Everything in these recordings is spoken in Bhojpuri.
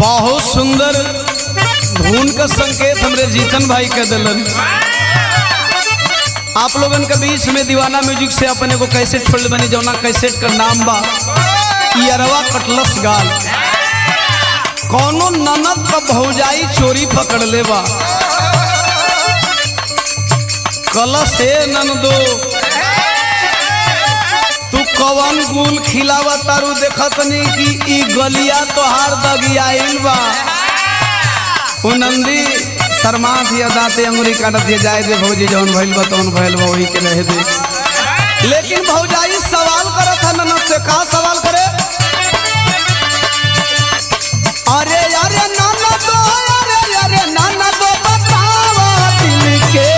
बहुत सुंदर धुन का संकेत हमरे जीतन भाई के दिलन। आप लोगन के बीच में दीवाना म्यूजिक से अपने को कैसेट छोड़ बनी जौना कैसेट का नाम बा यरवा कटलस गाल। कौनो ननद का भौजाई चोरी पकड़ ले बा कलश है ननदो तू कवन गुल खिलावा तारू देखत नहीं कि ई गलिया तोहार दगियाइल बा। नंदी शर्मा दिया दाते अंगुरी काटत दिया जाए दे भौजी जौन भइल बा तौन भइल बा वही के रहे दे। लेकिन भौजाई सवाल करत है ननद से। का सवाल करे? अरे अरे नाना दो अरे अरे नाना दो बतावा दिल के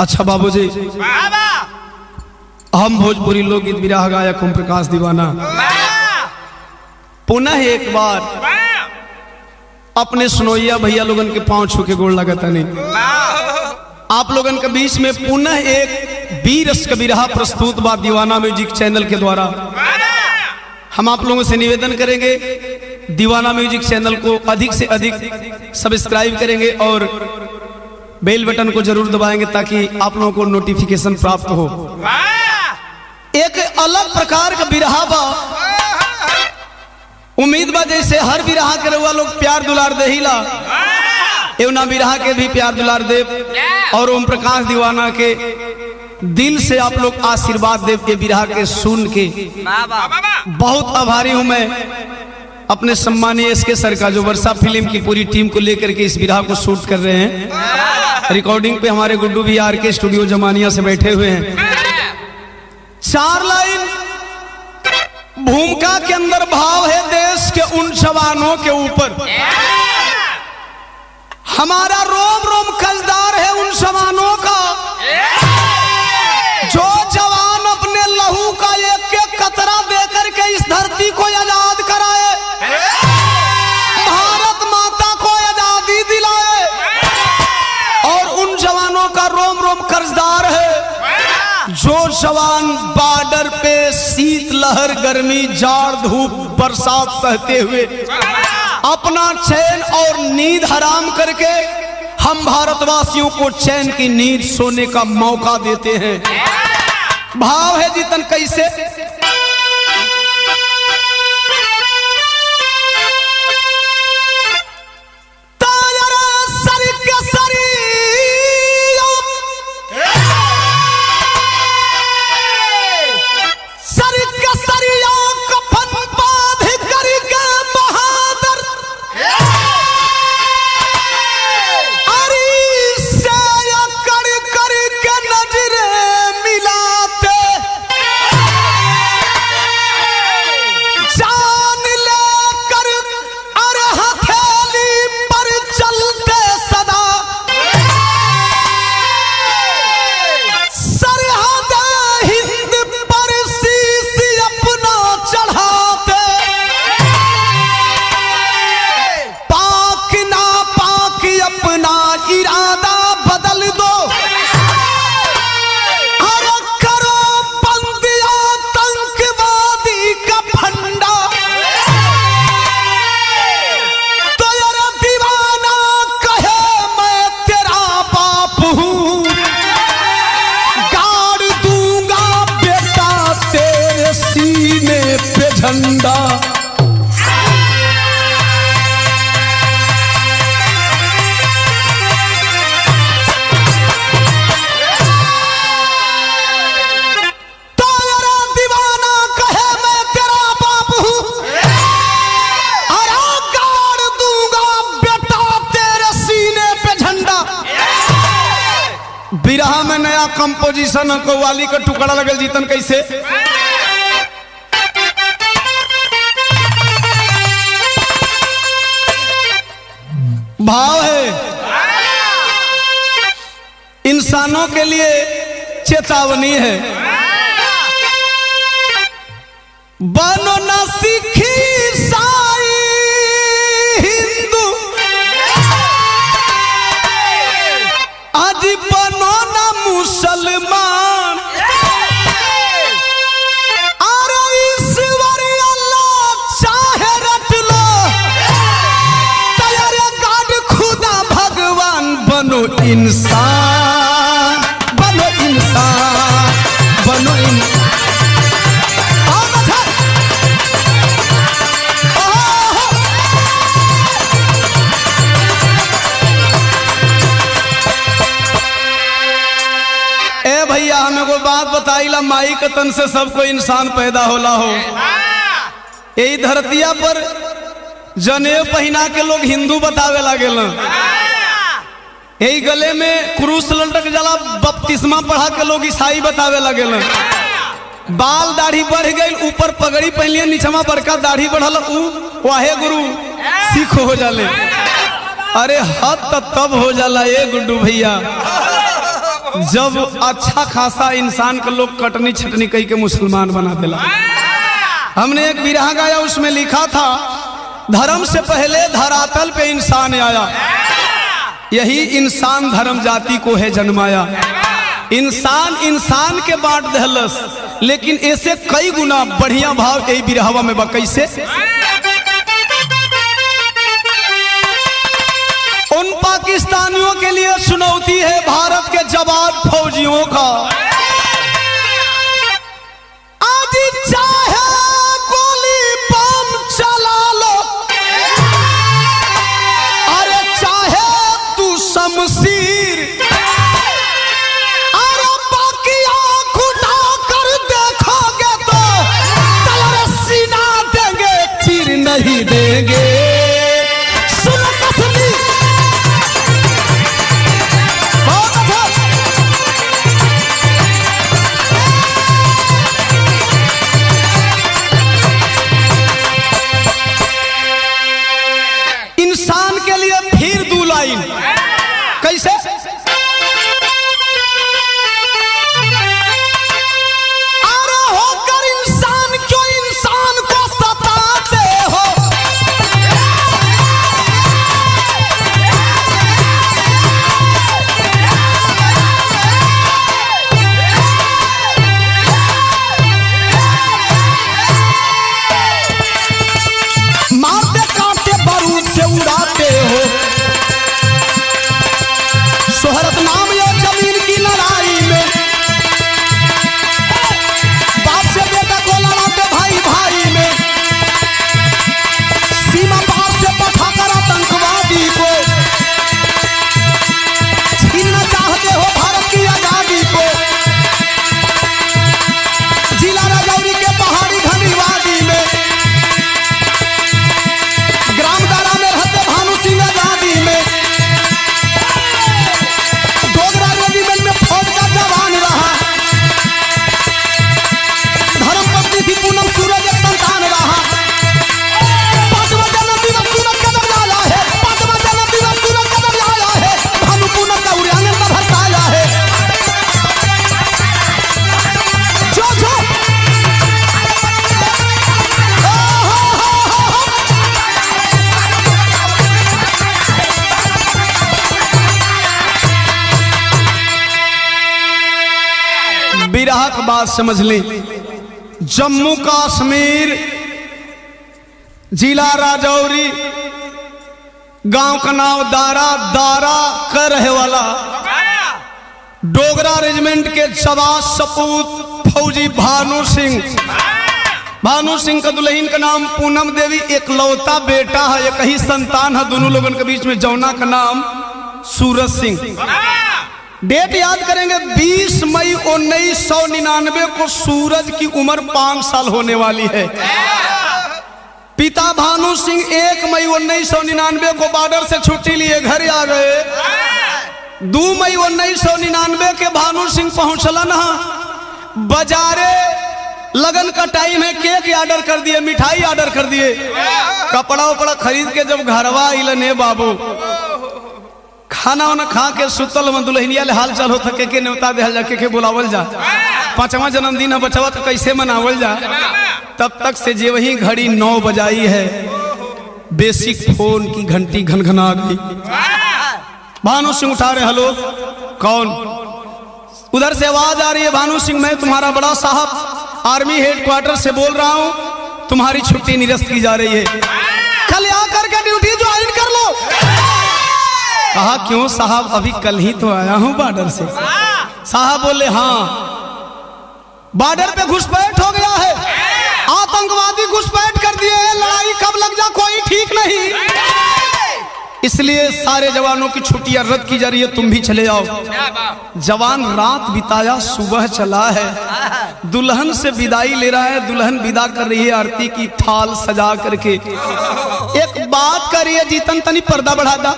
अच्छा बाबूजी, हम भोजपुरी लोकगीत विरह गायक ओम प्रकाश दीवाना पुनः एक बार अपने सुनोइया भैया लोगन के पांव छू के गोड़ लगता नहीं आप लोगन के बीच में पुनः एक बीरस का विरह प्रस्तुत बा दीवाना म्यूजिक चैनल के द्वारा। हम आप लोगों से निवेदन करेंगे दीवाना म्यूजिक चैनल को अधिक से अधिक सब्सक्राइब करेंगे और बेल बटन को जरूर दबाएंगे ताकि आप लोगों को नोटिफिकेशन प्राप्त हो। एक अलग प्रकार का बिरहा बा। उम्मीद बा जैसे हर बिरहा के रउआ लोग प्यार दुलार देहिला एवं बिरहा के भी प्यार दुलार दे और ओम प्रकाश दीवाना के दिल से आप लोग आशीर्वाद दे के बिरहा के सुन के बहुत आभारी हूं मैं अपने सम्मानीय एसके सर का जो वर्षा फिल्म की पूरी टीम को लेकर के इस बिरहा को शूट कर रहे हैं। रिकॉर्डिंग पे हमारे गुड्डू भी आर के स्टूडियो जमानिया से बैठे हुए हैं। 4 लाइन भूमिका के अंदर भाव है देश के उन जवानों के ऊपर। हमारा रोम रोम कर्जदार है उन जवानों का जो जवान अपने लहू का एक एक कतरा देकर के इस धरती को आजाद कराए, भारत माता को आजादी दिलाए। और उन जवानों का रोम रोम कर्जदार है जो जवान बॉर्डर पे शीत लहर गर्मी जाड़ धूप बरसात सहते हुए अपना चैन और नींद हराम करके हम भारतवासियों को चैन की नींद सोने का मौका देते हैं। भाव है जीतन कैसे? झंडा बिरहा में नया कंपोजिशन कव्वाली का टुकड़ा लगल जीतन कैसे? भाव है इंसानों के लिए चेतावनी है, बनो न सिखी ईसाई हिंदू, आज बनो न मुसलमान, अरे ईश्वर अल्लाह चाहे रट लो, तैयार गाड खुदा भगवान, बनो इंसान, बनो इंसान, बनो इंसान। भैया हमें को बात बताइला, माई के तन से सबको इंसान पैदा होला हो। यही धरतिया पर जनेऊ पहना के लोग हिंदू बतावे लगे, यही गले में क्रूस लटक जाला बपतिस्मा पढ़ा के लोग ईसाई बतावे लगे। बाल दाढ़ी बढ़ गई, ऊपर पगड़ी पहन लिया, नीचमा बड़का दाढ़ी बढ़ल, वाहे गुरु सिख हो जाले। अरे हद तब हो जाला ये गुड्डू भैया जब अच्छा खासा इंसान के लोग कटनी छटनी कही के मुसलमान बना देला। हमने एक बिरहा गाया, उसमें लिखा था धर्म से पहले धरातल पे इंसान आया, यही इंसान धर्म जाति को है जन्माया। इंसान इंसान के बांट दहलस, लेकिन ऐसे कई गुना बढ़िया भाव यही बिरहवा में बा। कैसे? उन पाकिस्तानियों के लिए चुनौती है भारत के जवाब फौजियों का, आज चाहे गोली बम चला लो, अरे चाहे तू शमशीर, अरे बाकी आंख उठा कर देखोगे तो तलवार सीना देंगे, चीर नहीं देंगे। कैसे? बिरहा का बात समझ लें। जम्मू कश्मीर जिला राजौरी, गांव का नाम दारा, दारा का रहे वाला डोगरा रेजिमेंट के जवान सपूत फौजी भानु सिंह। भानु सिंह का दुल्हन का नाम पूनम देवी, एकलौता बेटा है, एक ही संतान है दोनों लोगों के बीच में। जौना का नाम सूरज सिंह। डेट याद करेंगे 20 मई 1999 को सूरज की उम्र 5 साल होने वाली है। पिता भानु सिंह 1 मई 1999 को बॉर्डर से छुट्टी लिए घर आ गए। 2 मई 1999 के भानु सिंह पहुंचलन बाजारे, लगन का टाइम है, केक ऑर्डर कर दिए, मिठाई ऑर्डर कर दिए, कपड़ा उपड़ा खरीद के जब घरवा इलने बाबू खाना वाना खा के सुतल में दुल्हनिया ले हाल चाल होता के न्योता दे जा, के बुलावल जा, 5वां जन्मदिन है बचवा तो कैसे मनावल जा। तब तक से जे वही घड़ी 9 बजाई है, बेसिक फोन की घंटी घनघना गई। भानु सिंह उठा रहे, हेलो कौन? उधर से आवाज आ रही है, भानु सिंह मैं तुम्हारा बड़ा साहब आर्मी हेडक्वार्टर से बोल रहा हूं, तुम्हारी छुट्टी निरस्त की जा रही है, कल आकर के ड्यूटी ज्वाइन कर लो। कहा क्यों साहब, अभी कल ही तो आया हूं बॉर्डर से। साहब बोले हाँ, बॉर्डर पे घुसपैठ हो गया है, आतंकवादी घुसपैठ कर दिए हैं, लड़ाई कब लग जा कोई ठीक नहीं, इसलिए सारे जवानों की छुट्टियां रद्द की जा रही है, तुम भी चले जाओ। जवान रात बिताया, सुबह चला है, दुल्हन से विदाई ले रहा है, दुल्हन विदा कर रही है आरती की थाल सजा करके। एक बात करिए जीतन, तनी पर्दा बढ़ा दा।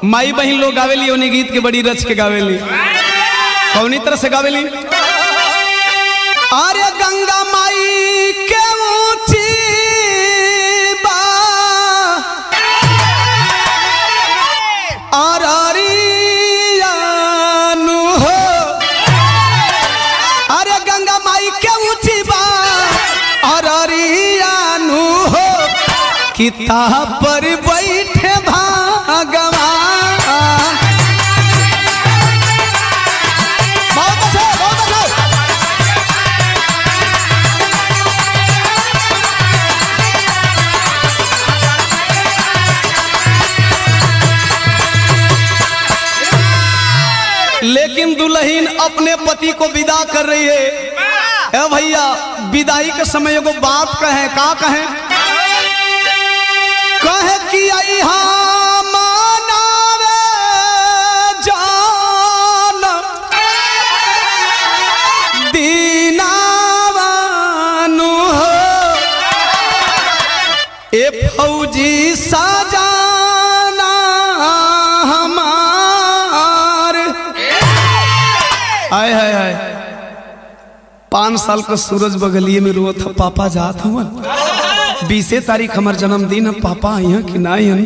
माई बहन लोग गावेली, उन्हें गीत के बड़ी रच के गावेली, कौनी तरह से गावेली। अरे गंगा माई के ऊंची बा अररियानु हो, अरे गंगा माई के ऊंची बा अररियानु हो, किताब पर बैठे भगवान। बहुत अच्छा, बहुत अच्छा। लेकिन दुल्हन अपने पति को विदा कर रही है। ए भैया, विदाई के समय एगो बात कहे, का कहे? कहे कि आई मनावे जान दीनावानु हो, ए फौजी साजाना हमार। आय हाय हाय, 5 साल का सूरज बगलिए में रोत था, पापा जात हुआ। 20 तारीख हमार जन्मदिन है, पापा आई हैं कि नहीं हैं?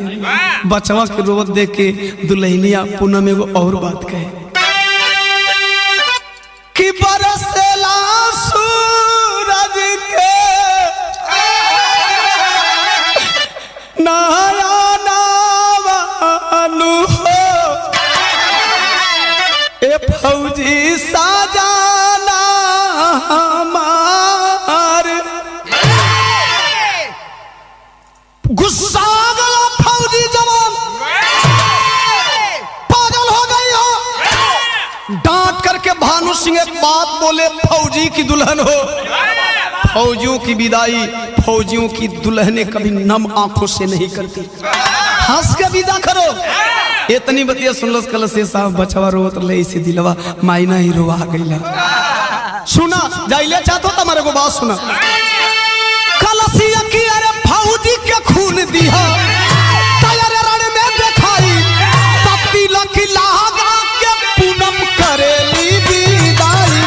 बचवा के रोवत देख के दुल्हनिया पूनम एगो और बात कहे कि बरसेला सूरज के नया नावानु हो, ए फौजी साजाना हमार। गुस्सा गया फौजी जवान, पागल हो गई हो। डांट करके भानु सिंह एक बात बोले, फौजी की दुल्हन हो, फौजियों की विदाई फौजियों की दुल्हनें कभी नम आंखों से नहीं करती, हंस के विदा करो। इतनी बतिया सुनलस कल से साहब बचवा रोत ले, इसे दिलवा मायना ही रोवा गईला। सुना जाइले चाहतो तुम्हारे को बात सुना, कलसिया की अरे फौजी के खून दिया तैयार रण में दिखाई, तपती लकी लागा के पूनम करेली विदाई।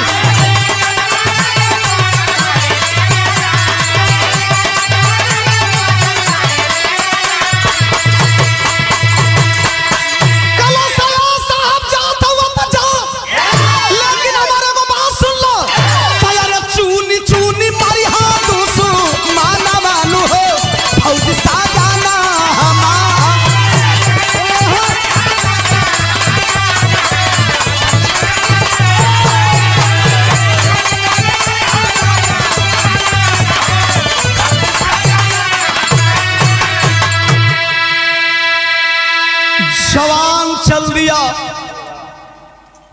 कलसिया साहब जाता हुआ तो जा, लेकिन हमारे को बात सुन लो, तैयार चूनी चूनी मारी हाथ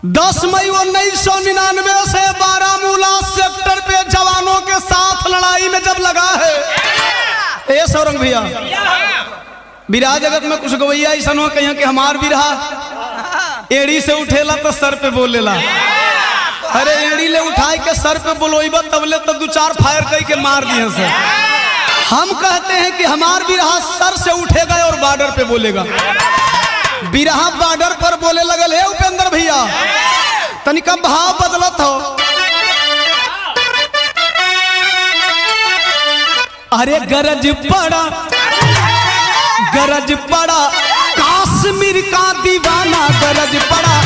10 मई 1999 से बारामूला सेक्टर पे जवानों के साथ लड़ाई में जब लगा है। ए सौरंग भैया, बिरहा जगत में कुछ गवैया ऐसा हो कहीं कि हमार बिरहा एड़ी से उठेला तो सर पे बोलेला। अरे एड़ी ले उठाए के सर पे बोलोइबा तबले तब 2-4 फायर कई के मार दिए से। हम कहते हैं कि हमार बिरहा सर से उठेगा और बॉर्डर पे बोलेगा। बिरहा बॉर्डर पर बोले लगल है उपेंद्र भैया, तनिका भाव बदलत हो। अरे गरज पड़ा काश्मीर का दीवाना, गरज पड़ा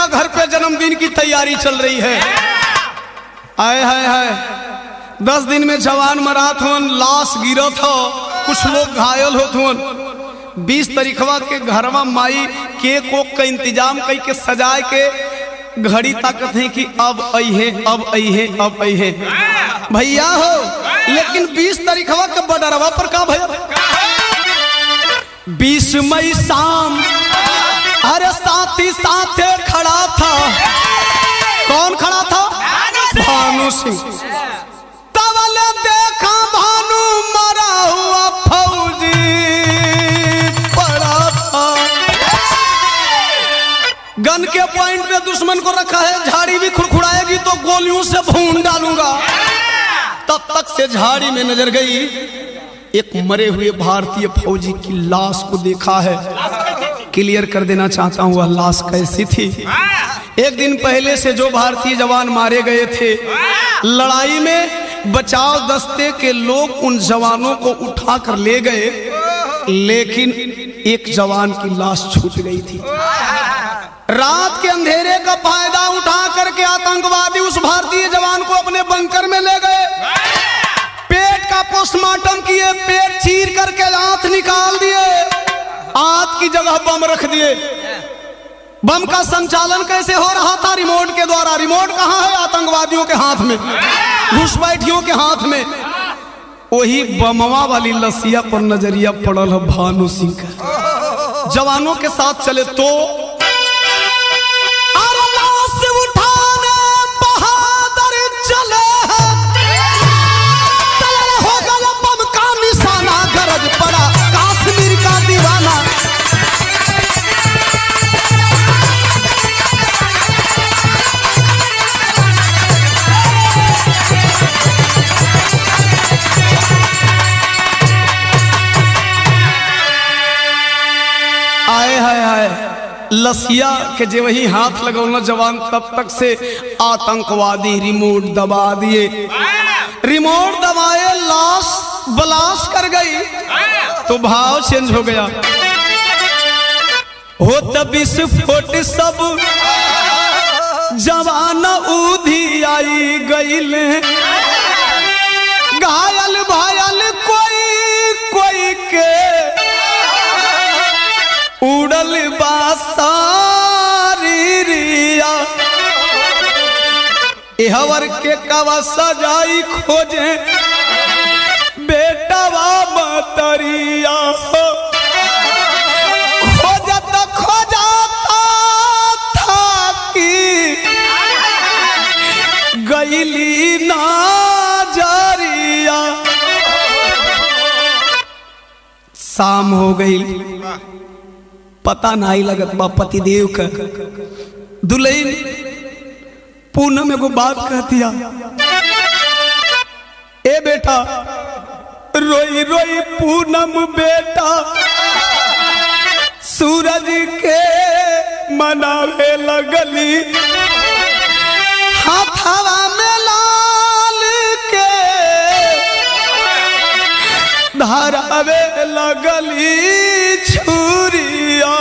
घर पे जन्मदिन की तैयारी चल रही है। आए हाय हाय 10 दिन में जवान मरात होन, लाश गिरत हो, कुछ लोग घायल होत होन। 20 तारीखवा के घरवा माई केक ओक का इंतजाम कई के सजाए के घड़ी ताकत है कि अब अइहे अब अइहे अब अइहे भैया हो। लेकिन 20 तारीखवा के बडरवा पर का भैया 20 मई शाम अरे साथी साथे खड़ा था। कौन खड़ा था? भानु सिंह। तवले देखा भानु मरा हुआ फौजी पड़ा था। गन के पॉइंट पे दुश्मन को रखा है, झाड़ी भी खुड़खुड़ाएगी तो गोलियों से भून डालूंगा। तब तक से झाड़ी में नजर गई, एक मरे हुए भारतीय फौजी की लाश को देखा है। क्लियर कर देना चाहता हूं वह लाश कैसी थी। एक दिन पहले से जो भारतीय जवान मारे गए थे लड़ाई में, बचाव दस्ते के लोग उन जवानों को उठाकर ले गए, लेकिन एक जवान की लाश छूट गई थी। रात के अंधेरे का फायदा उठा करके आतंकवादी उस भारतीय जवान को अपने बंकर में ले गए। पेट का पोस्टमार्टम किए, पेट चीर करके आंत निकाल दिए, आंत की जगह बम रख दिए। बम का संचालन कैसे हो रहा था? रिमोट के द्वारा। रिमोट कहां है? आतंकवादियों के हाथ में, घुसपैठियों के हाथ में। वही बमवा वाली लसिया पर नजरिया पड़ल है भानु सिंह का। जवानों के साथ चले तो उठाने बहादुर चले, हो गया बम का निशाना, गरज पड़ा काश्मीर का दीवाना। आए हाय हाय लसिया के जे वही हाथ लगौना जवान, तब तक से आतंकवादी रिमोट दबा दिए। रिमोट दबाए, लाश ब्लास्ट कर गई तो भाव चेंज हो गया। हो तब विस्फोट सब जवान उधी आई गईल, घायल भायल कोई कोई के उड़ल बासारी रिया। एहवर के कवा सजाई खोजे बेटवा मतरिया, खोजत खोजता था कि गईली नाजरिया। शाम हो गई, पता नहीं लगत बा पतिदेव का। दुल्हन पूनम एगो बात कहतिया, ए बेटा रोई रोई पूनम बेटा सूरज के मनावे लगली, हाथवा में लाल के धरावे लगली छुरिया।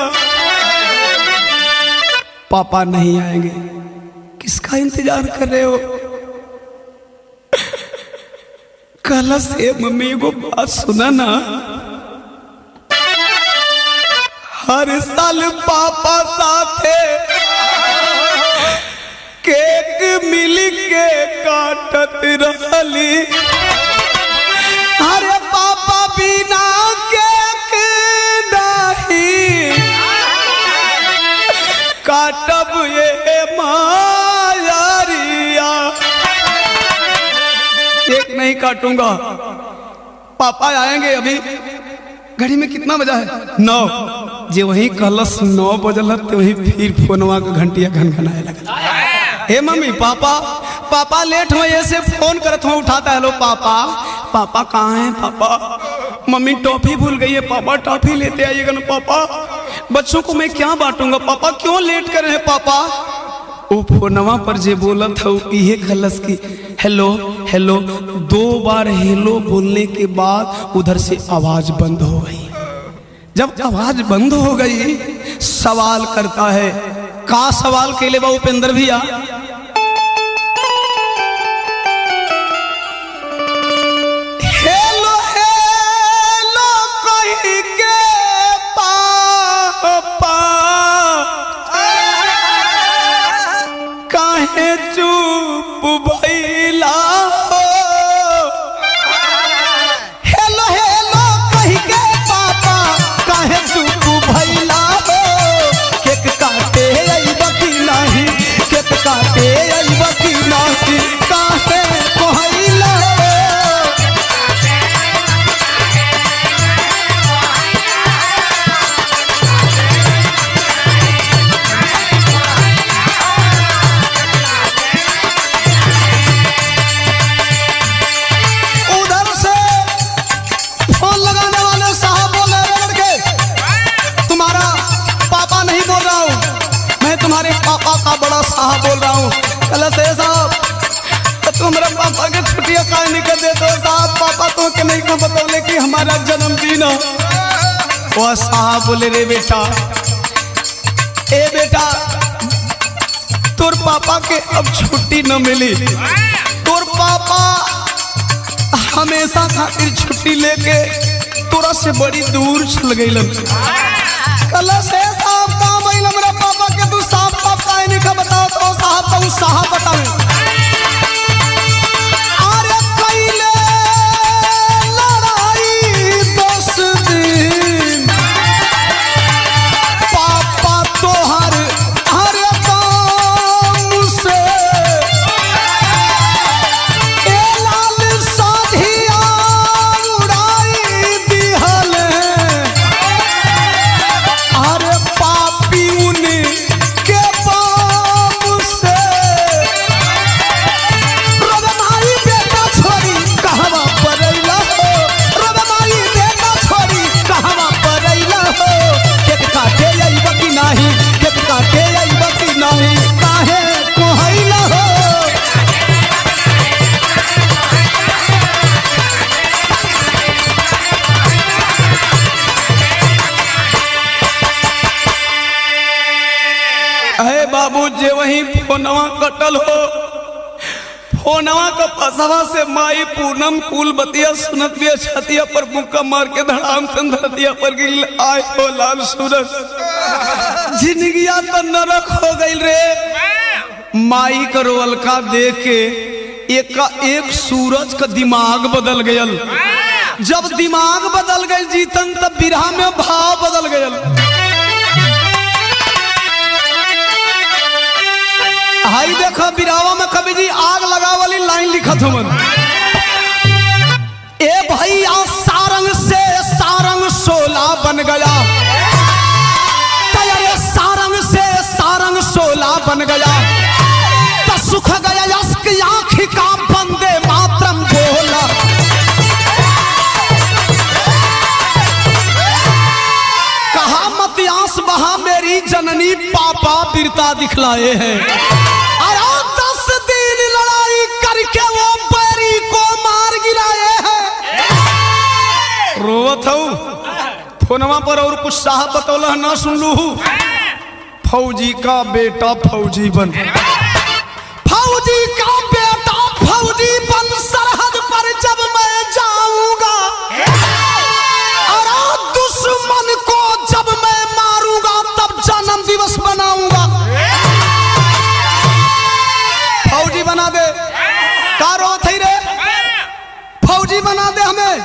पापा नहीं आएंगे, किसका इंतजार कर रहे हो? कल से मम्मी को बात सुना ना, हर साल पापा साथे केक मिल के काटत रहली। अरे पापा बिना केक नहीं काटब ये मायारिया। केक नहीं काटूंगा, पापा आएंगे। अभी घड़ी में कितना बजा है? 9। जे वही कलश 9 बजल तो वही फिर फोनवा का घंटिया घनघनाए लगा। हे मम्मी पापा, पापा लेट हो ऐसे फोन करत हो, उठाता है। हेलो पापा, पापा कहाँ हैं पापा? मम्मी टॉफी भूल गई है पापा, टॉफी लेते आइएगा ना पापा। बच्चों को मैं क्या बांटूंगा पापा, क्यों लेट कर रहे हैं पापा? वो फोनवा पर जे बोला था ये खलस की हेलो हेलो, 2 बार हेलो बोलने के बाद उधर से आवाज बंद हो गई। जब आवाज बंद हो गई, सवाल करता है। का सवाल के लिए बा उपेंद्र भैया? हेलो हेलो कही के पापा काहे चुप भइला हो? हेलो हेलो कही के पापा काहे चुप भइला हो? केक काटे अइबा की नाही, केक काटे अइबा की नाही, काहे कहइला हो? तुम्हारे पापा का बड़ा साहब बोल रहा हूँ। कल से साहब तुम्हारे पापा के छुट्टियां काहे नहीं कर देते साहब? पापा तो के नहीं को बतौले कि हमारा जन्मदिन है। वह साहब बोले रे बेटा, ए बेटा तोर पापा के अब छुट्टी न मिली। तोर पापा हमेशा खातिर छुट्टी लेके तोरा से बड़ी दूर चल गई। कल से साहब काम मेरा पापा के तू साहब पापा नहीं का बताओ तो साहब का उस साहब बतावे। अरे कैले लड़ाई 10 दिन पापा तोहर हर काम से, ए लाल साधिया उड़ाई दिहल। अरे पापी उन्हें के पाप से रबमाई बेटा छोरी कहवा परैला हो, रबमाई बेटा छोरी कहवा परैला हो। केक काटे अइबा की नाही, केक काटे अइबा की नाही, काहे कहैला हो? अरे बाबू जे वही फोनवा कटल हो, फोनवा का पसवा से माई पूनम कुल बतिया सुनत भी छतिया पर मुक्का मार के धड़ाम से धरतिया पर गिर। आए हो लाल सूरज, जिंदगिया तो नरक हो गई रे। माई का रोलका देख के एक सूरज का दिमाग बदल गयल। जब दिमाग बदल गई जीतन, तब बिरहा में भाव बदल गयल। हाई देखो बिरावा में कभी जी आग लगा वाली लाइन लिखत हो। ए भैया सारंग से सारंग सोला बन गया, अरे सारंग से सारंग सोला बन गया, तो सुख गया यस्क आँख का बंदे मातरम बोला। कहा मत आंस जननी पापा वीरता दिखलाए हैं। अरे 10 दिन लड़ाई करके वो बैरी को मार गिराए हैं। रोवत हूँ फोनवा पर और कुछ साहब बतौला ना सुन लू। फौजी का बेटा फौजी बन, फौजी का बेटा फौजी बन, सरहद पर जब मैं जाऊंगा और दुश्मन को जब मैं मारूंगा तब जन्म दिवस बनाऊंगा। फौजी बना दे का रोत है रे, फौजी बना दे हमें।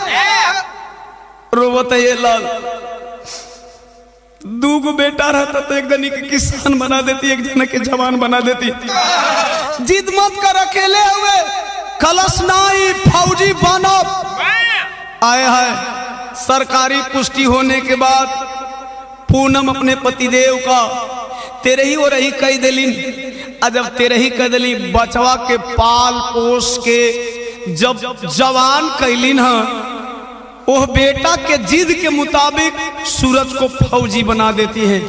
रोवत है ये लाल, दूगो बेटा रहता तो एक जनी के किसान बना देती, एक जने के जवान बना देती। जिद मत कर, अकेले हुए कलश नाई फौजी बनो। आए है सरकारी पुष्टि होने के बाद पूनम अपने पतिदेव का तेरे ही और ही कह दिलीन। जब तेरे ही कह दिली बचवा के पाल पोस के जब जवान कैलिन है, वो बेटा के जिद के मुताबिक सूरज को फौजी बना देती है।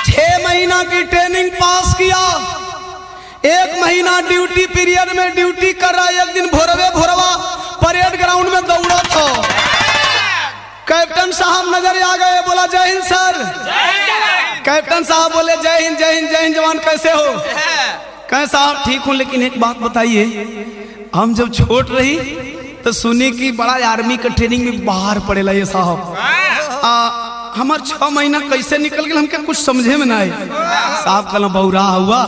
6 महीना की ट्रेनिंग पास किया, 1 महीना ड्यूटी पीरियड में ड्यूटी कर रहा। एक दिन भोरवा परेड ग्राउंड में दौड़ा था। कैप्टन साहब नजर आ गए, बोला जय हिंद सर। कैप्टन साहब बोले जय हिंद जय हिंद जय हिंद जवान, कैसे हो? कहे साहब ठीक हूं, लेकिन एक बात बताइए, हम जब छोट रही तो सुनी कि बड़ा आर्मी का ट्रेनिंग में बाहर पड़ेला ये साहब। हमार 6 महीना कैसे निकल गए हमके कुछ समझे में ना आए। साहब कहला बहुरा हुआ,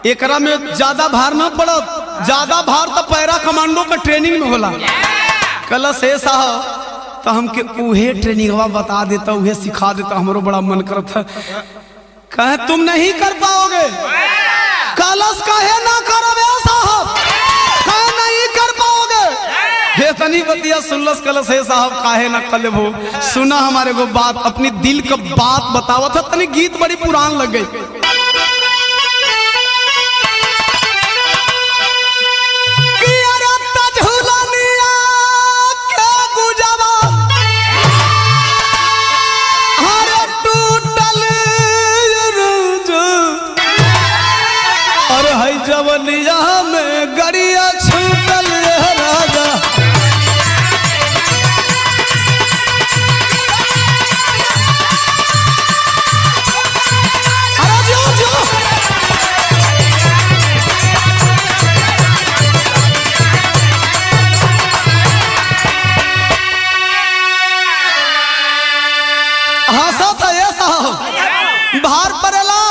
एकरा में ज्यादा भार ना पड़त, ज्यादा भार तो पैरा कमांडो का ट्रेनिंग में होला। कहला से साहब तो हमके उहे ट्रेनिंग बता देता, उहे सिखा देता, हमरो बड़ा मन करता। कहे तुम नहीं कर पाओगे। कलश कहे ना करबे साहब, कहे नहीं कर पाओगे। हे तनी बतिया सुनलस कलश है साहब काहे ना कलेबो। सुना हमारे को बात, अपनी दिल का बात बतावा था। तनी गीत बड़ी पुरान लग गई। जवनिया में गरिया छूटल राजा, अरे जो जो हंसा था ये साहब बाहर पड़ेला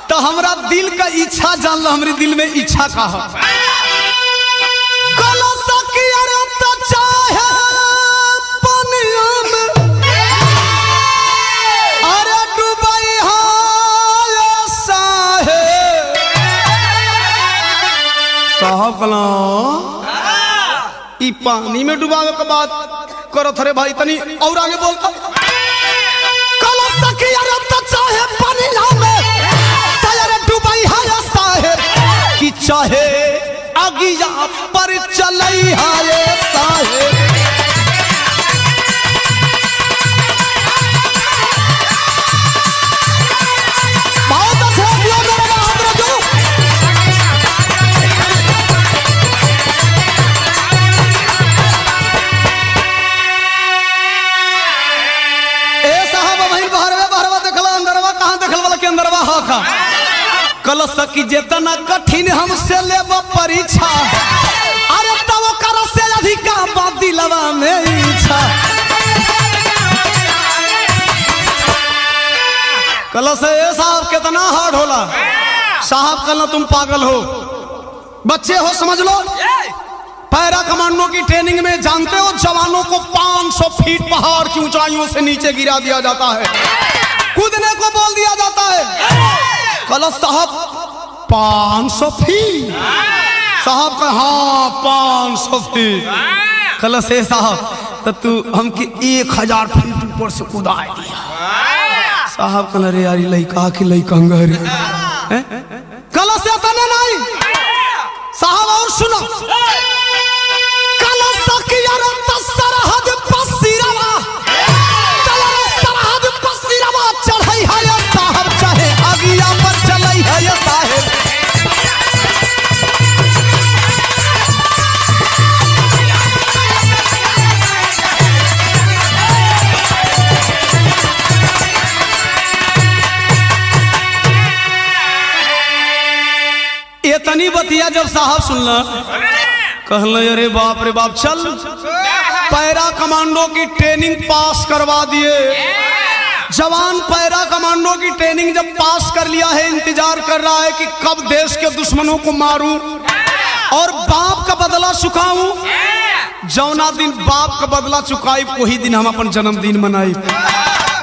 तो हमरा दिल का इच्छा जान लो, हमारे दिल में इच्छा का है। तो चाहे पनिया में अरे डूबई साहब ई पानी में डुबावे के बात करो थरे भाई, तनी और आगे बोलता। तो चाहे पनिया में कि चाहे अगिया पर चलई हाय साहेब। बहुत अच्छा दिया मेरा बहादुर जो। ए साहब वहीं बहरवा देखला, अंदरवा कहाँ देखल वाला के अंदरवा हा का। कलश की जेतना कठिन हमसे लेब परीक्षा, अरे तब कर से अधिका बात दिलवा में इच्छा। कलश ये साहब कितना हार्ड होला। साहब कहना तुम पागल हो, बच्चे हो समझ लो। पैरा कमांडो की ट्रेनिंग में जानते हो जवानों को 500 फीट पहाड़ की ऊंचाइयों से नीचे गिरा दिया जाता है, कूदने को बोल दिया जाता है। कलश साहब 500 फीट? साहब का हाँ 500 फीट। कलश है साहब तो तू हमके 1000 फीट ऊपर से कूदा दिया। साहब कहला रे यार लइका के लइका रे। कलश से तने नहीं साहब और सुनो। कलश की यार सरहद पसीरवा, सरहद पसीरवा चढ़ई है इतनी बतिया जब साहब सुनला कहल अरे बाप रे बाप, चल पैरा कमांडो की ट्रेनिंग पास करवा दिए। जवान पैरा कमांडो की ट्रेनिंग जब पास कर लिया है, इंतजार कर रहा है कि कब देश के दुश्मनों को मारूं और बाप का बदला चुकाऊं। जौना दिन बाप का बदला चुकाई वही दिन हम अपन जन्मदिन मनाई।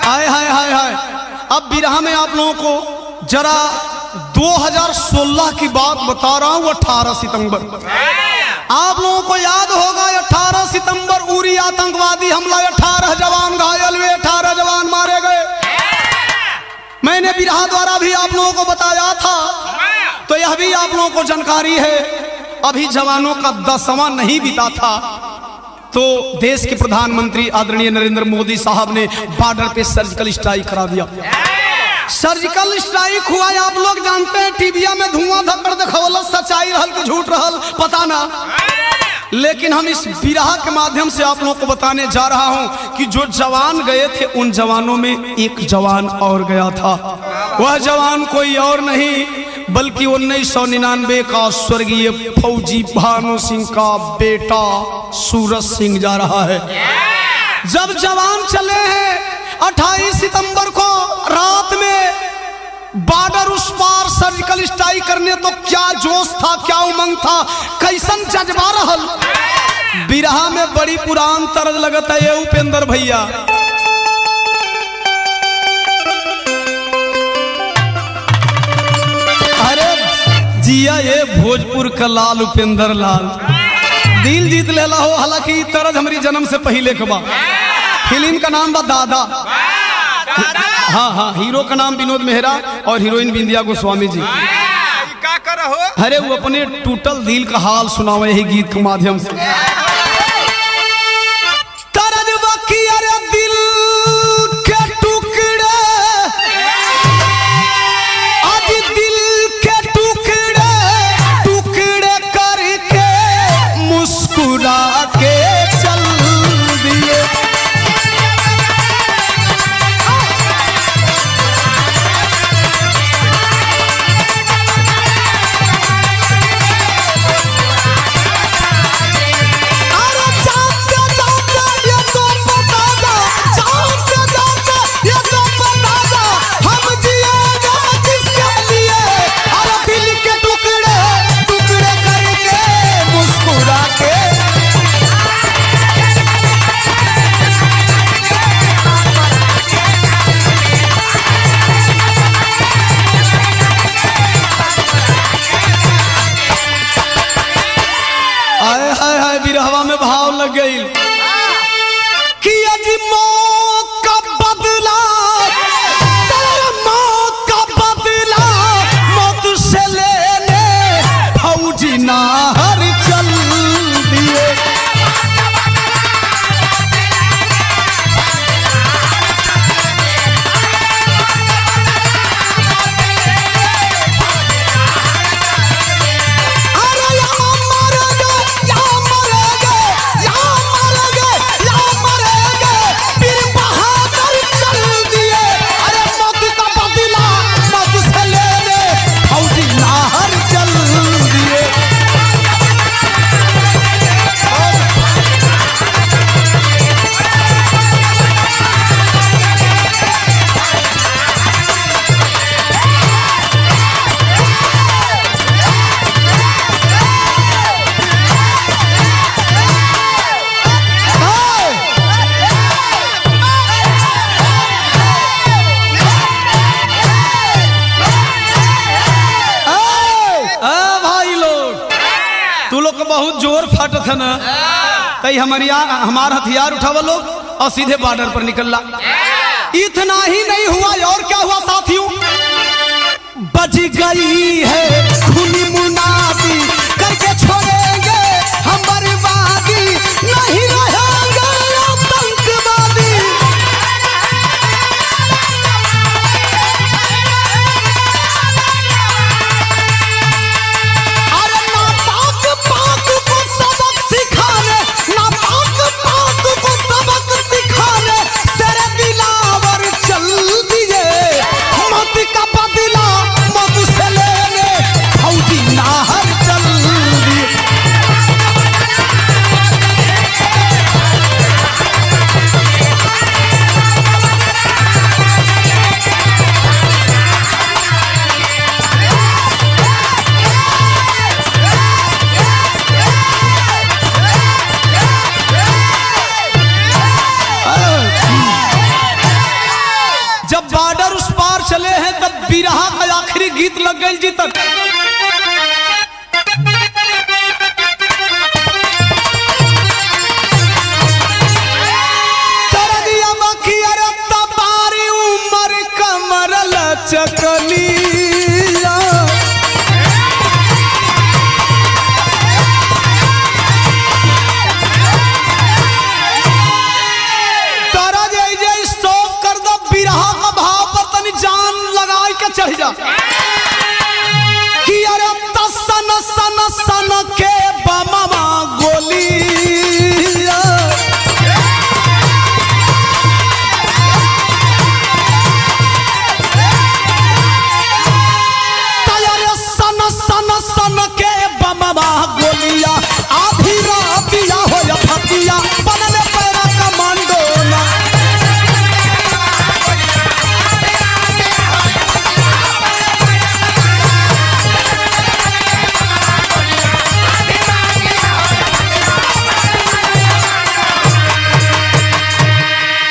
हाय हाय हाय हाय। अब बिरहा में आप लोगों को जरा 2016 की बात बता रहा हूं। 18 सितंबर आप लोगों को याद होगा, 18 सितंबर उरी आतंकवादी हमला, 18 जवान घायल हुए, 18 जवान मारे गए। मैंने बिरहा द्वारा भी आप लोगों को बताया था, तो यह भी आप लोगों को जानकारी है। अभी जवानों का 10वां नहीं बीता था तो देश के प्रधानमंत्री आदरणीय नरेंद्र मोदी साहब ने बॉर्डर पे सर्जिकल स्ट्राइक करा दिया। सर्जिकल स्ट्राइक हुआ, आप लोग जानते हैं, टीविया में धुआं धक्कड़ दिखावल, सच्चाई रहल कि झूठ रहल पता ना, लेकिन हम इस बिरहा के माध्यम से आप लोगों को बताने जा रहा हूं कि जो जवान गए थे उन जवानों में एक जवान और गया था। वह जवान कोई और नहीं बल्कि 1999 का स्वर्गीय फौजी भानु सिंह का बेटा सूरज सिंह जा रहा है। जब जवान चले हैं 28 सितंबर को रात में बॉर्डर उस पार सर्जिकल स्ट्राइक करने, तो क्या जोश था, क्या उमंग था, कैसन जज्बा रहल। बिरहा में बड़ी पुरान तरज लगता है उपेंद्र भैया। अरे जिया ये भोजपुर का लाल उपेंद्र लाल दिल जीत लेला हो। हालांकि तरज हमारी जन्म से पहले के बा। फिल्म का नाम बा दादा। हाँ हाँ, हीरो का नाम विनोद मेहरा और हीरोइन बिंदिया गोस्वामी जी। क्या कर हो? अरे वो अपने टूटल दिल का हाल सुनावे यही गीत के माध्यम से। तरज बाकी अरे दिल के टुकड़े, आज दिल के टुकड़े टुकड़े करके मुस्कुरा के चल दिए। बिरहवा में भाव लग गई कि अज मौत का बदला, तेरे मौत का बदला मौत से लेने फौजी नाहर चल दिए। बहुत जोर फटत है ना, तई हमार हथियार उठावा लोग और सीधे बॉर्डर पर निकलला। इतना ही नहीं हुआ, और क्या हुआ साथियों, बज गई है खूनी मुनादी करके छोड़ेंगे हम बर्बादी, नहीं रहेंगे आतंकवादी। का बदला मौत से लेने लग गई जीतन। चकलिया तारा जे स्टॉप कर दो बिरहा का भाव पर तनी जान लगा के चढ़ जा कि अरे तसन सन सन के बमवा गोलिया सन के बमवा गोलिया आधी रातिया हो या फतिया बनले पैरा कमांडो ना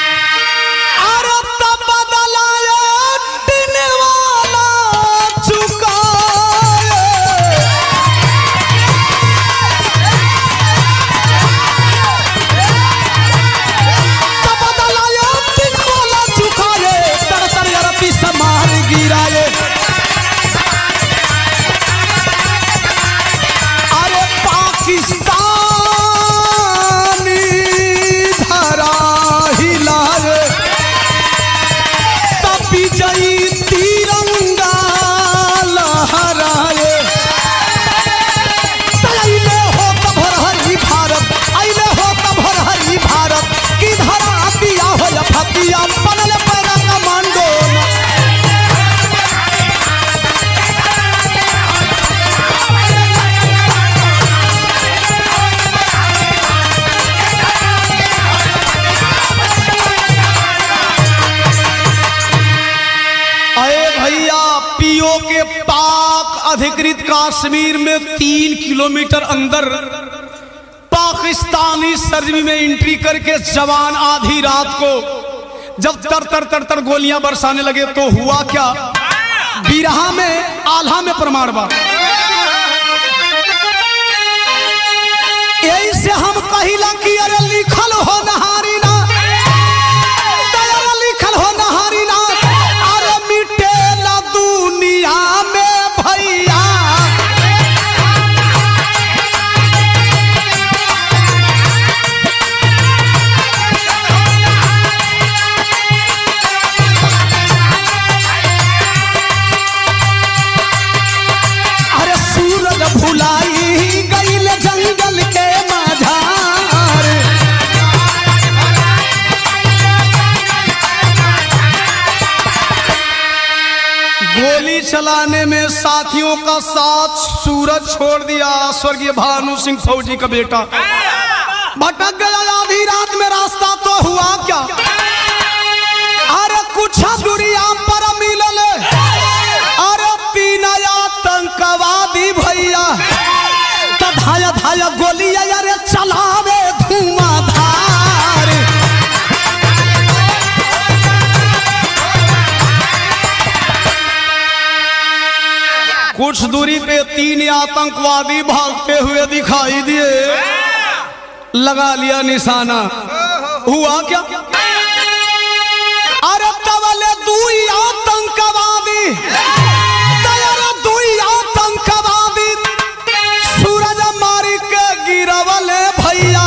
अरे तब बदलाया दिन वाला चुका समार गिराए अरे पाकिस्तानी धरा हिलाए तब विजयी तिरंगा लहराए अइले हो तब हरी भारत अइले हो तब हरी भारत की धरा दिया हो या फतिया बनले पैरा कमांडो पीओ के पाक अधिकृत कश्मीर में 3 किलोमीटर अंदर पाकिस्तानी सरजमी में एंट्री करके जवान आधी रात को जब तर गोलियां बरसाने लगे तो हुआ क्या बिरहा में आल्हा में प्रमाण बा यही से हम कहिला कि अरे लिखल हो नहारी ना लिखल हो नहारी ना अरे मिटे ला दुनिया में भैया अरे सूरज भुलाई गईल जंगल के माझार गोली चलाने में साथियों का साथ सूरज छोड़ दिया स्वर्गीय भानु सिंह फौजी का बेटा भटक गया आधी रात में रास्ता तो हुआ क्या अरे कुछ दूरिया पर मिलल अरे 3 आतंकवादी भैया धाया धाया गोलियां अरे चलावे धुआंधार कुछ दूरी पे 3 आतंकवादी भागते हुए दिखाई दिए लगा लिया निशाना हुआ क्या अरे तवले 2 आतंकवादी सूरज मारी के गिरवले भैया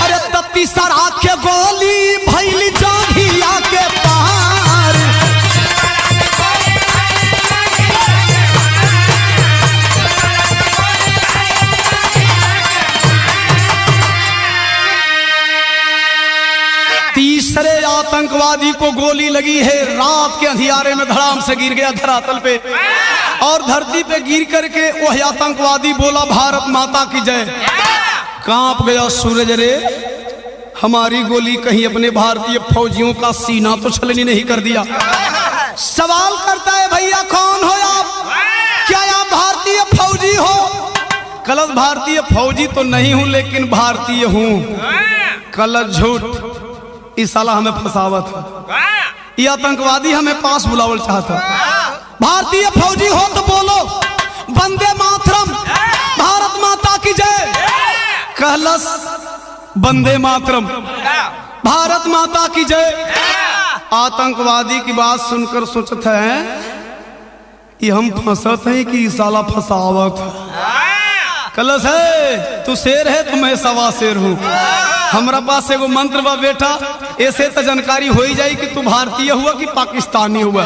अरे तीसरा के गोली भैली जाघिया के पार तीसरे आतंकवादी को गोली लगी है रात के अंधियारे में धड़ाम से गिर गया धरातल पे और धरती पे गिर करके वह आतंकवादी बोला भारत माता की जय कांप गया सूरज रे हमारी गोली कहीं अपने भारतीय फौजियों का सीना तो छलनी नहीं कर दिया सवाल करता है भैया कौन हो आप क्या आप भारतीय फौजी हो गलत भारतीय फौजी तो नहीं हूं लेकिन भारतीय हूं गलत झूठ इस साला हमें फंसावत है ये आतंकवादी हमें पास बुलावल चाहता भारतीय फौजी हो तो बोलो वंदे मातरम, भारत माता की जय। कहलस वंदे मातरम, भारत माता की जय। आतंकवादी की बात सुनकर सोचते हैं ये हम फंसत हैं कि साला फसावत है। कलश है तू शेर है तो मैं सवा शेर हूँ। हमारा पास एगो मंत्र बा बेटा, ऐसे तो जानकारी हो ही जाए कि तू भारतीय हुआ कि पाकिस्तानी हुआ।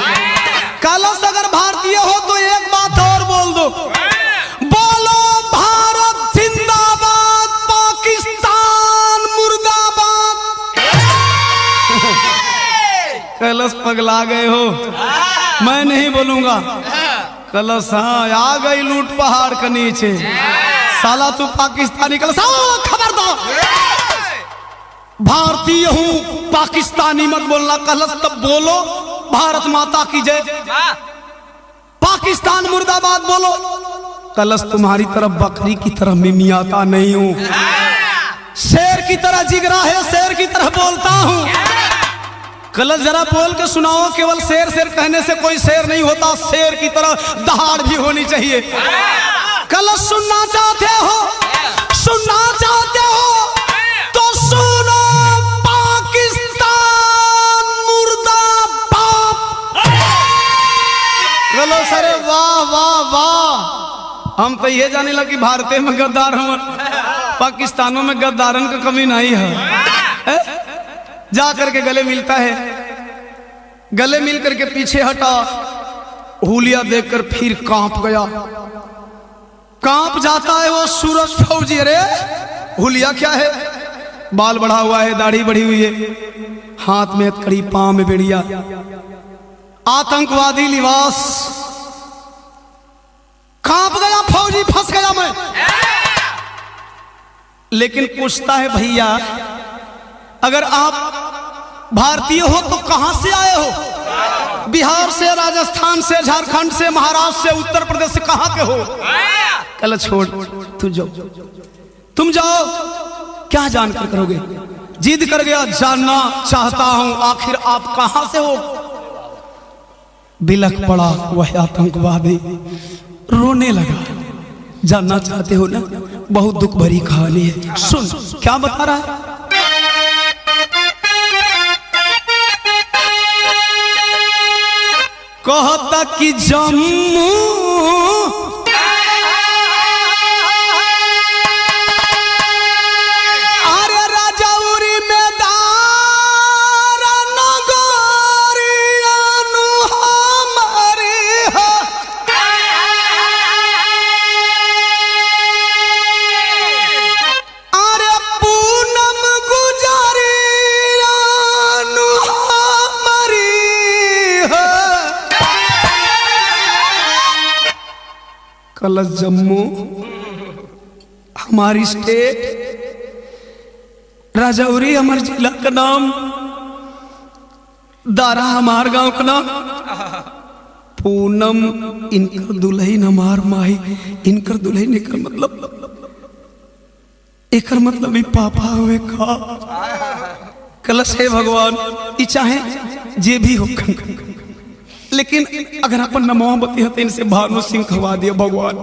कलश अगर भारतीय हो तो एक बात और बोल दो, बोलो भारत जिंदाबाद, पाकिस्तान मुर्दाबाद। कलश पगला गए हो, मैं नहीं बोलूंगा। कलश हाँ आ गई लूट पहाड़ के नीचे, साला तू पाकिस्तानी। कलश खबरदार, भारतीय हूं पाकिस्तानी मत बोलना। कलश तब बोलो भारत माता की जय, पाकिस्तान मुर्दाबाद बोलो। कलश तुम्हारी तरफ बकरी की तरह मिमियाता नहीं हूं, शेर की तरह जिगरा है, शेर की तरह बोलता हूं। कलश जरा बोल के सुनाओ, केवल शेर शेर कहने से कोई शेर नहीं होता, शेर की तरह दहाड़ भी होनी चाहिए। कलश सुनना चाहते हो, सुनना चाहते हो तो सुनो पाकिस्तान मुर्दाबाद। कलश अरे वाह वाह वाह, हम तो ये जाने लगे भारत में गद्दार हम, पाकिस्तानों में गद्दारन का कमी नहीं है। जा करके गले मिलता है, गले मिल करके पीछे हटा, हुलिया देखकर फिर कांप गया, कांप जाता है वो सूरज फौजी। अरे हुलिया क्या है, बाल बढ़ा हुआ है, दाढ़ी बढ़ी हुई है, हाथ में हथकड़ी, पांव में बेड़िया, आतंकवादी लिबास। कांप गया फौजी, फंस गया मैं। लेकिन पूछता है भैया अगर आप भारतीय हो तो कहां से आए हो? बिहार से, राजस्थान से, झारखंड से, महाराष्ट्र से, उत्तर प्रदेश से, कहां के हो? कल छोड़ तू जाओ, तुम जाओ, क्या जानकर करोगे? जिद कर गया, जानना चाहता हूं आखिर आप कहां से हो। बिलख पड़ा वह आतंकवादी, रोने लगा। जानना चाहते हो ना, बहुत दुख भरी कहानी है, सुन क्या बता रहा है। कहता कि जम्मू अरे राजौरी में दार नगरिया नु हमारी हो। अरे पूनम गुजरिया नु हमारी हो। कलश जम्मू हमारी स्टेट, राजौरी हमारे जिला का नाम, दारा हमार गांव का नाम, पूनम इनकर दुल्हन हमार माही, इनकर दुल्हन एकर मतलब ही पापा हुए का। कलश है भगवान, ये चाहे जे भी हो, लेकिन अगर अपन नमो बती होते इनसे भानु सिंह खवा दिया भगवान।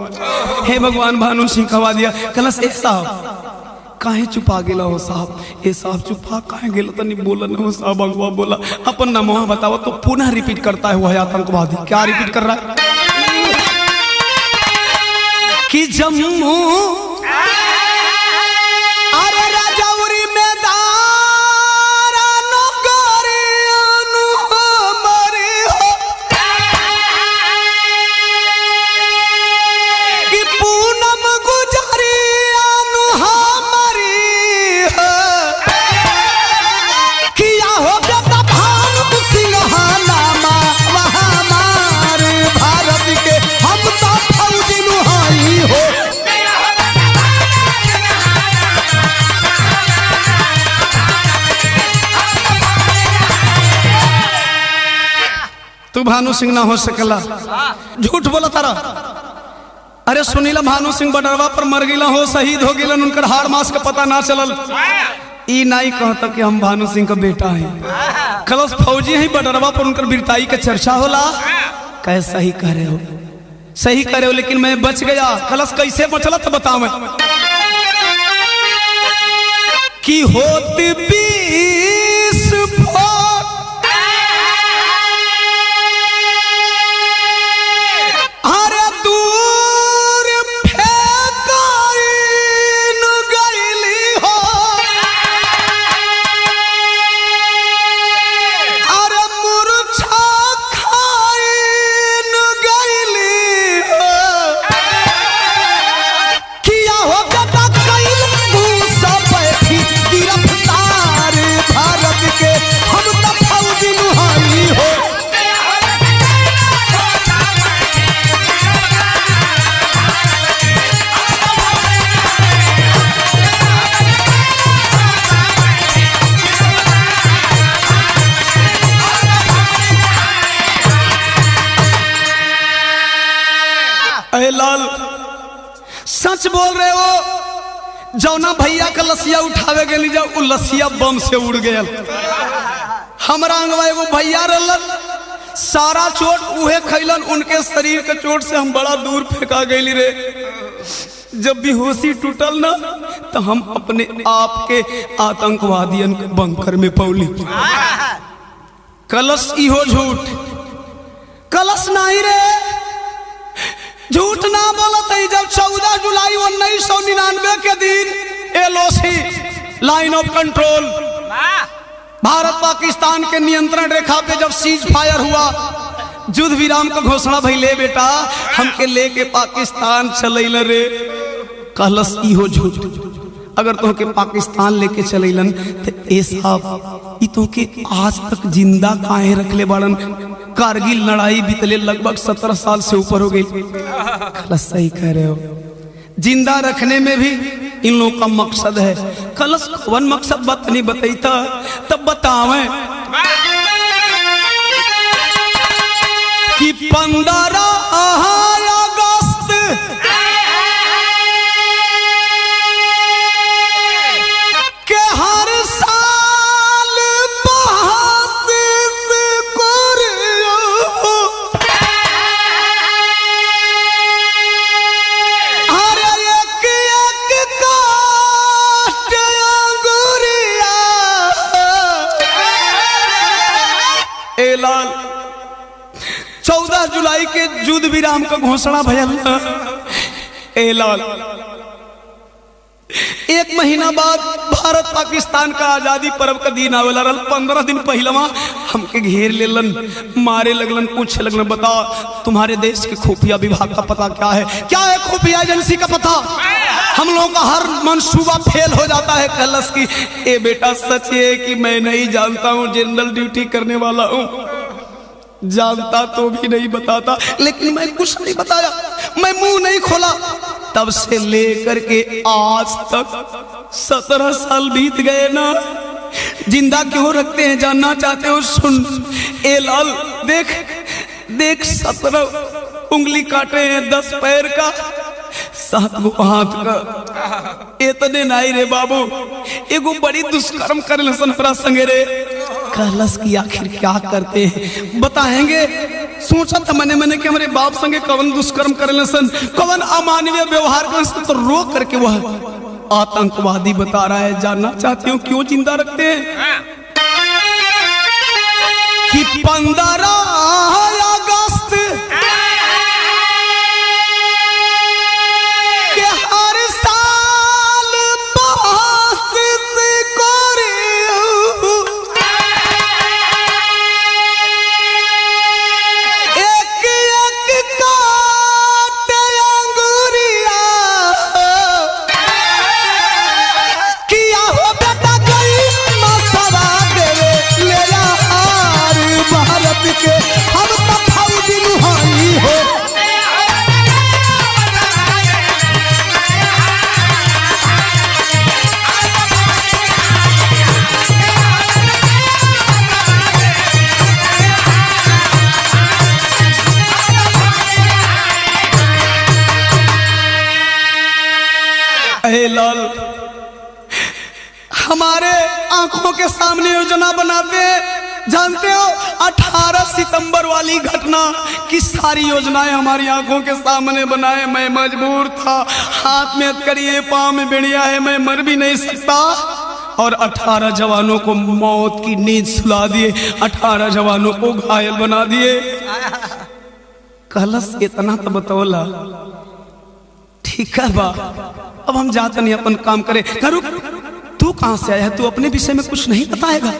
हे भगवान भानु सिंह खवा दिया। कलश ए साहब काहे चुपा गेला हो साहब, ए साहब चुपा काहे गेला, तनी बोला न हो साहब। भगवान बोला अपन नमो बतावा, तो पुनः रिपीट करता है वह आतंकवादी। क्या रिपीट कर रहा है कि जम्मू अरे राजौरी में तू भानु सिंह ना हो सकला, झूठ बोला तारा। अरे सुनीला भानु सिंह बडरवा पर मर गिला हो, शहीद हो गिलन, उनकर हार मास का पता ना चलल। ई नहीं कहता कि हम भानु सिंह का बेटा है। कलश फौजी है बडरवा पर, उनकर वीरताई का चर्चा होला। कहे सही कह रहे हो, सही कह रहे हो, लेकिन मैं बच गया। कलश कैसे बचला तो बताओ मैं। कि होत 20 फुट अरे दूर फेंकाइन गईली हो, अरे मुरझा खाइन गईली हो। किया हो बेटा कईल भूसा बैठी गिरफ्तार भारत के हम तो फौजी नुहाई हो। अरे लाल सच बोल रहे हो, जौना भैया का लसिया उठावे गए जब वो लसिया बम से उड़ गया। हमारा अंगवा एगो भैया रहलन, सारा चोट उहे खैलन, उनके शरीर के चोट से हम बड़ा दूर फेंका गई रे। जब बेहोशी टूटल ना तो हम अपने आप के आतंकवादियन के बंकर में पौली। कलश इहो झूठ, कलश नहीं रे, झूठ ना बोलत। जब 14 जुलाई 1999 के दिन LOC line of control Bharat Pakistan के नियंत्रण रेखा पे जब सीज फायर हुआ, युद्ध विराम का घोषणा भइले बेटा, हमके लेके पाकिस्तान चलैल रे। कहलस इहो झूठ, अगर तोहके पाकिस्तान लेके चलैलन तो ए साहब ई तोहके आज तक जिंदा काहे रखले बाड़न। कारगिल लड़ाई बीतले लगभग 17 साल से ऊपर हो गई। कलश सही कह रहे हो, जिंदा रखने में भी इन लोगों का मकसद है। कलश कौन मकसद बात नहीं बताईता तब बतावे। कि 15 अगस्त के हर साल लाल 14 जुलाई के युद्ध विराम का घोषणा भयल। ए लाल एक महीना बाद भारत पाकिस्तान का आजादी पर्व का दिन आवेला। 15 दिन पहलवा हमके घेर लेलन, मारे लगलन, पूछे लगलन बता तुम्हारे देश के खुफिया विभाग का पता क्या है? क्या है खुफिया एजेंसी का पता? हम लोगों का हर मंसूबा फेल हो जाता है। कलश की ए बेटा सच है कि मैं नहीं जानता हूँ, जनरल ड्यूटी करने वाला हूँ, जानता तो भी नहीं बताता, लेकिन मैं कुछ नहीं बताया, मैं मुंह नहीं खोला। तब से लेकर के आज तक 17 साल बीत गए ना। जिंदा क्यों रखते हैं जानना चाहते हो? सुन ए लाल, देख देख 17 उंगली काटे हैं, 10 पैर का, 7 गो हाथ का। इतने नहीं रे बाबू, एगो बड़ी दुष्कर्म कर हमरा संगे रे। कलश की आखिर क्या करते हैं बताएंगे? सोचा था मने मने कि हमारे बाप संगे कवन दुष्कर्म कर सन, कवन अमानवीय व्यवहार कर सन, तो रोक करके वह आतंकवादी बता रहा है। जानना चाहती हूँ क्यों जिंदा रखते हैं? कि 15 अगस्त के हर साल के हम तो फौजी नुहाई हो। ए लाल, हमारे आंखों के सामने योजना बनाते जानते हो 18 सितंबर वाली घटना की सारी योजनाएं हमारी आंखों के सामने बनाए। मैं मजबूर था, हाथ में हथकड़ी पांव में बेड़िया है, मैं मर भी नहीं सकता। और 18 जवानों को मौत की नींद सुला दिए, 18 जवानों को घायल बना दिए। कलश इतना तो बतौला, ठीक है बा, अब हम जाते नहीं अपन काम करे। रुक, तू कहां से आया है? तू अपने विषय में कुछ नहीं बताएगा?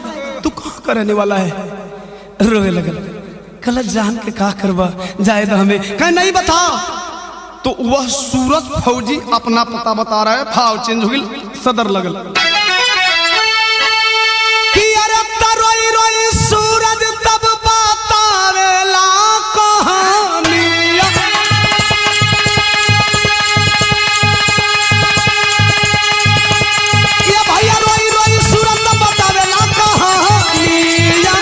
तू कहां का रहने वाला है? रोए लगल। कलश जान के का करवा, जाए तो हमें कह नहीं बता। तो वह सूरज फौजी अपना पता बता रहा है, भाव चेंज हो गई, सदर लगल कि अरे रोई रोई सूरज तब बतावेला कहानिया। ये भैया रोई रोई सूरज तब बतावेला कहानिया।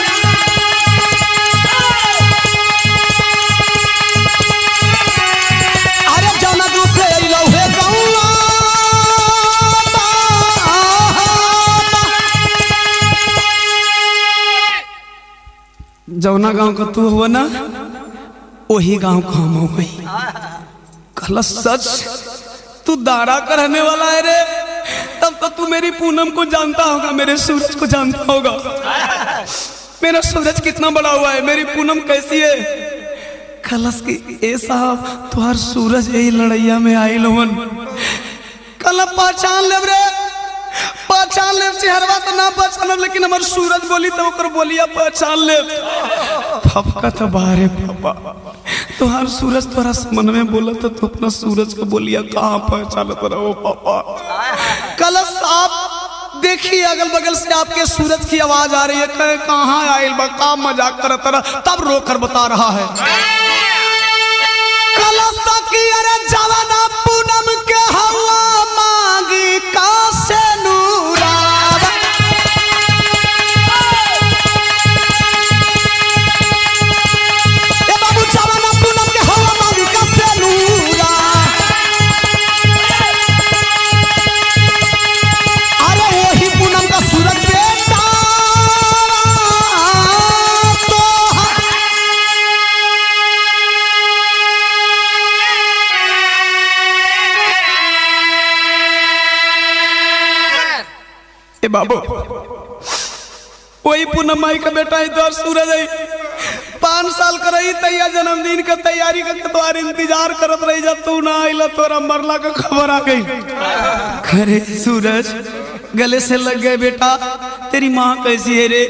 अरे जौना दूसरे अइलौ हे गौआ जौना गांव का तू हुआ ना, वही गांव का हम हो गई। कहला सच तू दारा का रहने वाला है रे? तब तो तू मेरी पूनम को जानता होगा, मेरे सूरज को जानता होगा। मेरा सूरज कितना बड़ा हुआ है, मेरी पूनम कैसी है? कलश की ए साहब तुहार सूरज यही लड़ैया में आई लोगन। कल पहचान ले रे, पहचान ले, चेहरवा तो ना पहचान, लेकिन हमार सूरज बोली तो ओकर बोलिया पहचान ले। फपका तो बाहर पापा, तुहार सूरज तोरा मन में बोला तो तू अपना सूरज को बोलिया कहाँ पहचानत रहो पापा? कलश आप देखिए अगल बगल से आपके सूरज की आवाज आ रही है, कहे कहाँ आयल बा, का मजाक करत रहा, तब रोकर बता रहा है। कलश की अरे जवाना पूनम के हवा मांगी का से बाबू वही पूनम माई का बेटा है तो सूरज है। 5 साल कर रही तैया जन्मदिन का तैयारी करके तुम्हार इंतजार करत रही, जब तू ना आइला तोरा मरला का खबर आ गई। अरे सूरज गले से लग गए बेटा, तेरी माँ कैसी है रे?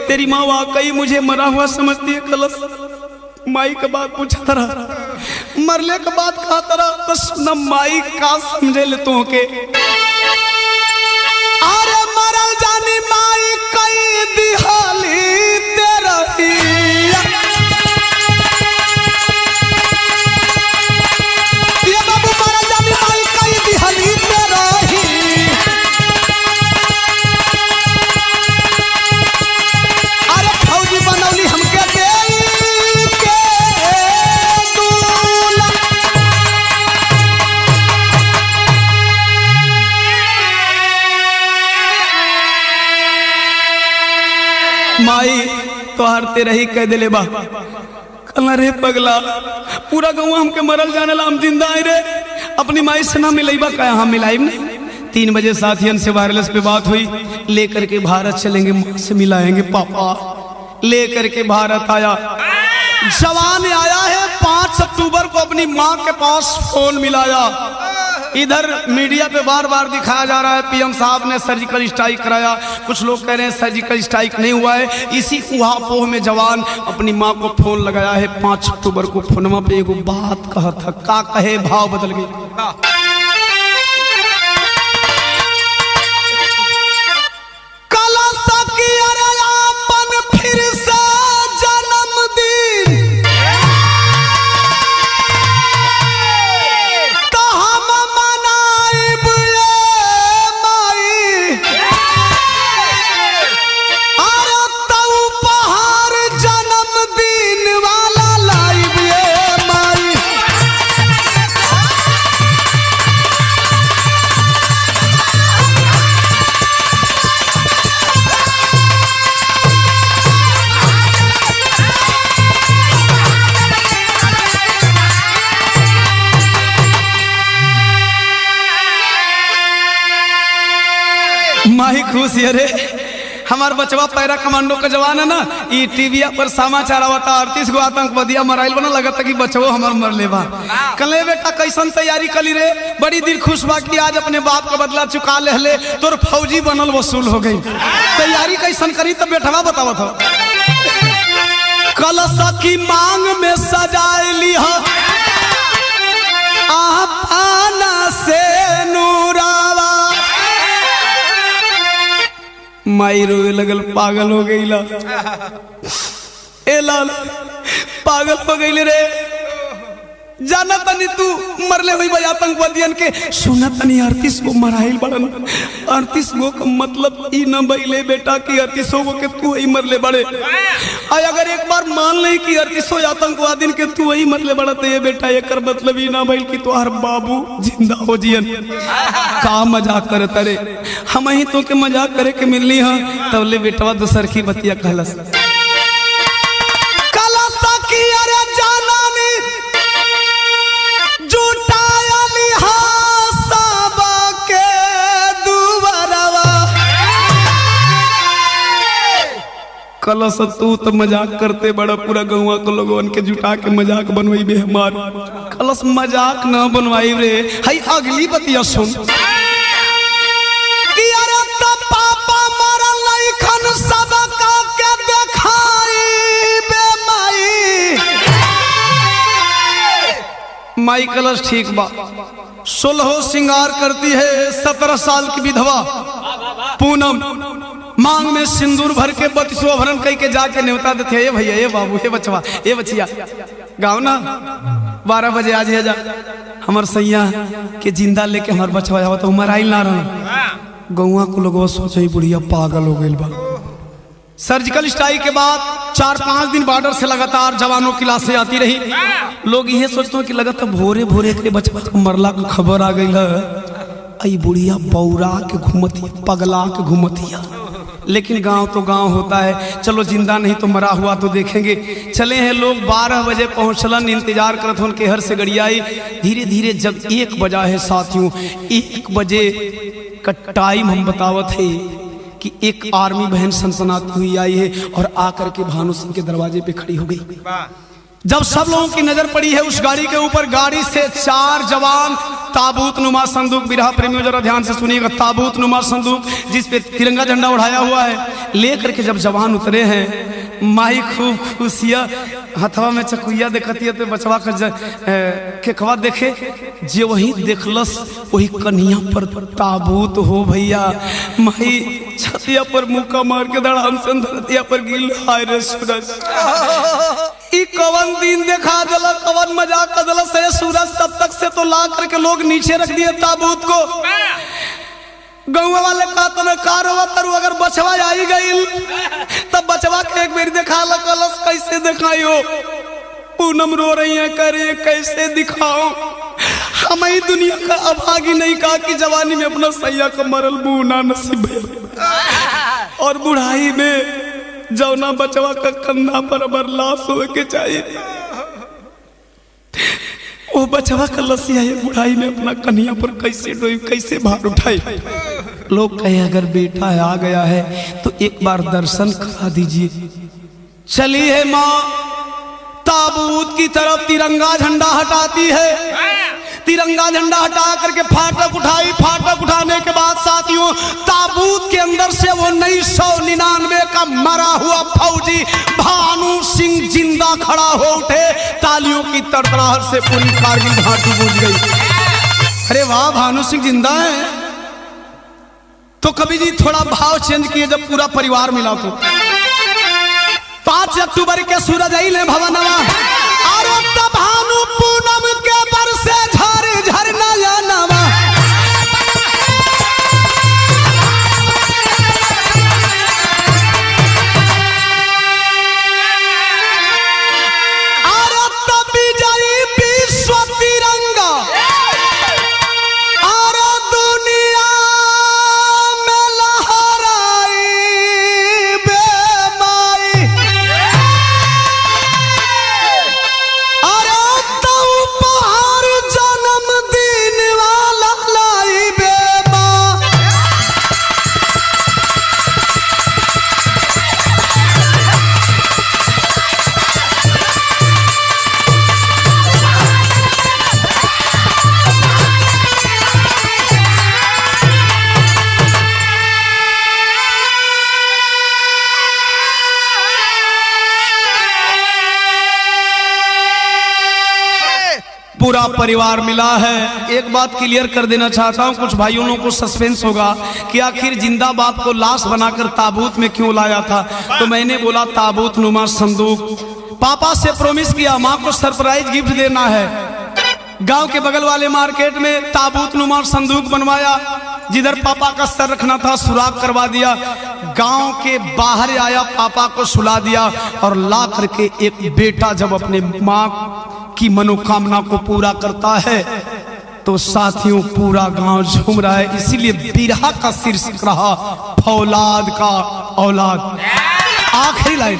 तेरी माँ वाकई मुझे मरा हुआ समझती है। कलश माई का बात पूछा तरा, मरले का बात कहा तरा, तो सुना माई का समझे ले तू के। अरे मरल जानी माई कई दिहाली तेरा ये बाबू, मरल जानी माई कई दिहाली तेरा ही। अरे फौजी बनौली हमके देई के दूल्हा। माई तो हारते रही कह दिले बा। कल रे पगला, पूरा गाँव हमके मरल जाने ला, हम जिंदा है रे, अपनी माई से ना मिलाई बा? कहा हम मिलाई नहीं। 3 बजे साथियन से वायरलेस पे बात हुई, लेकर के भारत चलेंगे, माँ से मिलाएंगे। पापा लेकर के भारत आया, जवान आया है। 5 अक्टूबर को अपनी माँ के पास फोन मिलाया। इधर मीडिया पे बार बार दिखाया जा रहा है पीएम साहब ने सर्जिकल स्ट्राइक कराया, कुछ लोग कह रहे हैं सर्जिकल स्ट्राइक नहीं हुआ है। इसी उहापोह में जवान अपनी माँ को फोन लगाया है। 5 अक्टूबर को फोनमा पे एगो बात कहा था, का कहे भाव बदल गए। फिर से जन्मदिन तो हम मनाइब माई, अरे तो उपहार जन्मदिन वाला लाइब माई। माही खुश है रे हमार बचवा पैरा कमांडो का जवान है ना ई टीवी पर समाचार आवता 38 गो आतंकवादिया मराइल बना लगता कि बचवो हमार मर लेबा कले बेटा कैसन तैयारी कली रे बड़ी दिल खुश बा कि आज अपने बाप का बदला चुका ले तोर फौजी बनल वसूल हो गई तैयारी कैसन करी तो बेटवा बतावत हो कलश की मांग में सजाइली हो आपना से नूरावा माई रोए लगल पागल हो गई ला ए लाल पागल हो गई रे जाना तनी तू मरले हुई भाई आतंकवादियन के सुना तनी 38 गो मराइल बड़न 38 गो का मतलब ई न भइले बेटा कि 38 गो के तू ही मरले बड़े आय अगर एक बार मान ले कि 38 आतंकवादियन के तू ही मरले बड़ा तो ये बेटा एकर मतलब ई ना भइल कि तोहर बाबू जिंदा हो जियन का मजाक करत रे हम ही तो के मजाक करे के मिलनी हां तब ले बेटवा दूसर की बतिया कहलस कलस की अरे जाना नी कलश तू तो मजाक करते बड़ा पूरा गौवा को लोगों के जुटा के मजाक बनवाई बे हमार कलश मजाक न बनवाई रे हाय अगली बतिया सुन कि अरे तो पापा मरल नहीं खन सब का के देखाई बे माई कलश ठीक बा 16 श्रृंगार करती है 17 साल की विधवा पूनम मांग में सिंदूर भर के 32 भरण कई के जाके न्योता देते ये भैया ये बाबू ये बचवा ये बचिया गाँव ना 12 बजे आज जा हमार सैया के जिंदा लेके हमार बचवा जावा तो मराइल ना रहा गौवा को लोग सोचे बुढ़िया पागल हो गई बा सर्जिकल स्ट्राइक के बाद 4-5 दिन बॉर्डर से लगातार जवानों की लाशें आती रही लोग ये सोचते हैं कि लगातार भोरे भोरे के बचवा को मरला की खबर आ गई है आई बुढ़िया बौरा के घूमतिया पगला के घूमतिया लेकिन गांव तो गांव होता है चलो जिंदा नहीं तो मरा हुआ तो देखेंगे चले हैं लोग 12 बजे पहुंचलन इंतजार करत होन के हर से गड़ियाई धीरे धीरे जब 1 बजा है साथियों 1 बजे का टाइम हम बतावत है कि एक आर्मी बहन सनसनाती हुई आई है और आकर के भानु सिंह के दरवाजे पे खड़ी हो गई जब सब लोगों की नजर पड़ी है उस गाड़ी के ऊपर गाड़ी से 4 जवान ताबूत नुमा संदूक बिरहा प्रेमियों जरा ध्यान से सुनिएगा ताबूत नुमा संदूक जिस पे तिरंगा झंडा उड़ाया हुआ है लेकर के जब जवान उतरे हैं माई खूब खुशिया हथवा में चकुइया देखती है तो बचवा का केकवा देखे जे वही देखलस वही कन्हैया पर ताबूत हो भैया माई छतिया पर मुक्का मार के धड़ाम से धरतिया पर गिल हाय रे सूरज ई कवन दिन देखा दिला कवन मजाक कर दिला से सूरज तब तक से तो ला करके लोग नीचे रख दिए ताबूत को गौवा वाले का तो न कारवा तरु अगर बचवा आई गई तब बचवा के एक बार दिखा लकलस कैसे दिखाई हो पूनम रो रही है करे कैसे दिखाओ हम ही दुनिया का अभागी नहीं कहा कि जवानी में अपना सैया का मरल बूना नसीब और बुढ़ाई में जौना बचवा का कंधा पर लाश हो के चाहिए वो बचवा का लसिया है बुढ़ाई में अपना कन्हैया पर कैसे डोई कैसे भार उठाए लोग कहे अगर बेटा आ गया है तो एक बार दर्शन करा दीजिए चलिए माँ ताबूत की तरफ तिरंगा झंडा हटाती है तिरंगा झंडा हटा करके फाटक उठाई फाटक उठाने के बाद साथियों ताबूत के अंदर से वो 1999 का मरा हुआ फौजी भानु सिंह जिंदा खड़ा हो उठे तालियों की तड़तड़ाहट से पूरी कारगिल घाटी गूंज गई अरे वाह भानु सिंह जिंदा है तो कभी जी थोड़ा भाव चेंज किए जब पूरा परिवार मिला तो 5 अक्टूबर के सूरज आई ले भवनवा और तब भानु पूनम के बरसे झर झरना या नवा और तब विजयी विश्व तिरंगा और दुनिया में लहराई बेमाई और तब उपहार जन्मदिन पूरा परिवार मिला है। एक बात क्लियर कर देना चाहता हूँ, कुछ भाइयों लोगों को सस्पेंस होगा कि आखिर जिंदा बाप को लाश बनाकर ताबूत में क्यों लाया था। तो मैंने बोला ताबूत नुमा संदूक, पापा से प्रॉमिस किया माँ को सरप्राइज गिफ्ट देना है। गांव के बगल वाले मार्केट में ताबूत नुमा संदूक बनवाया, जिधर पापा का सर रखना था सुराख करवा दिया। गांव के बाहर आया, पापा को सुला दिया और ला करके एक बेटा जब अपने माँ की मनोकामना को पूरा करता है तो साथियों पूरा गांव झूम रहा है। इसीलिए बिरहा का शीर्षक रहा फौलाद का औलाद। आखिरी लाइन,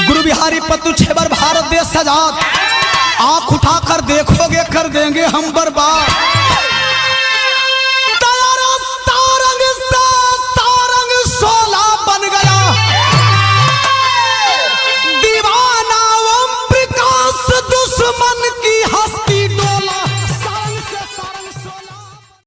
गुरु बिहारी पत्तू छेबर भारत देश आजाद, आंख उठाकर देखोगे कर देंगे हम बर्बाद।